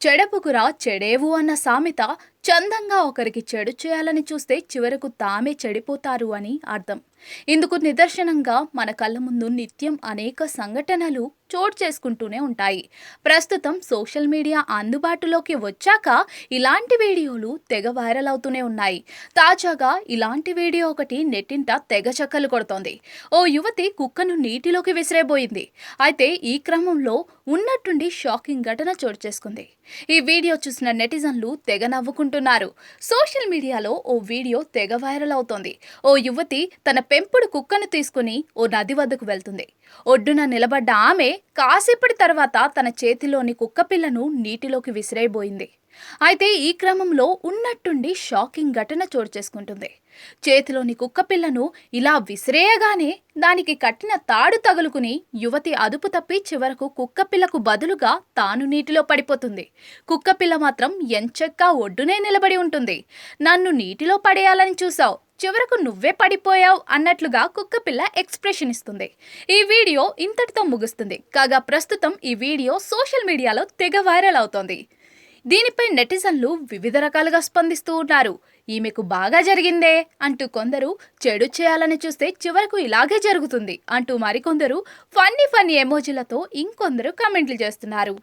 చెడపుకురా చెడేవు అన్న సామెత చందంగా ఒకరికి చెడు చేయాలని చూస్తే చివరకు తామే చెడిపోతారు అని అర్థం. ఇందుకు నిదర్శనంగా మన కళ్ళ ముందు నిత్యం అనేక సంఘటనలు చోటు చేసుకుంటూనే ఉంటాయి. ప్రస్తుతం సోషల్ మీడియా అందుబాటులోకి వచ్చాక ఇలాంటి వీడియోలు తెగ వైరల్ అవుతూనే ఉన్నాయి. తాజాగా ఇలాంటి వీడియో ఒకటి నెట్టింట తెగ చక్కలు కొడుతోంది. ఓ యువతి కుక్కను నీటిలోకి విసిరేబోయింది. అయితే ఈ క్రమంలో ఉన్నట్టుండి షాకింగ్ ఘటన చోటు చేసుకుంది. ఈ వీడియో చూసిన నెటిజన్లు తెగ నవ్వుకుంటున్నారు. సోషల్ మీడియాలో ఓ వీడియో తెగ వైరల్ అవుతోంది. ఓ యువతి తన పెంపుడు కుక్కను తీసుకుని ఓ నది వద్దకు వెళ్తుంది. ఒడ్డున నిలబడ్డ ఆమె కాసేపటి తర్వాత తన చేతిలోని కుక్కపిల్లను నీటిలోకి విసిరేయబోయింది. అయితే ఈ క్రమంలో ఉన్నట్టుండి షాకింగ్ ఘటన చోటు చేసుకుంటుంది. చేతిలోని కుక్కపిల్లను ఇలా విసిరేయగానే దానికి కట్టిన తాడు తగులుకుని యువతి అదుపు తప్పి చివరకు కుక్కపిల్లకు బదులుగా తాను నీటిలో పడిపోతుంది. కుక్కపిల్ల మాత్రం ఎంచక్కా ఒడ్డునే నిలబడి ఉంటుంది. నన్ను నీటిలో పడేయాలని చూసావు, చివరకు నువ్వే పడిపోయావు అన్నట్లుగా కుక్కపిల్ల ఎక్స్ప్రెషన్ ఇస్తుంది. ఈ వీడియో ఇంతటితో ముగుస్తుంది. కాగా ప్రస్తుతం ఈ వీడియో సోషల్ మీడియాలో తెగ వైరల్ అవుతోంది. దీనిపై నెటిజన్లు వివిధ రకాలుగా స్పందిస్తూ ఉన్నారు. ఈమెకు బాగా జరిగిందే అంటూ కొందరు, చెడు చేయాలని చూస్తే చివరకు ఇలాగే జరుగుతుంది అంటూ మరికొందరు ఫన్నీ ఎమోజీలతో ఇంకొందరు కామెంట్లు చేస్తున్నారు.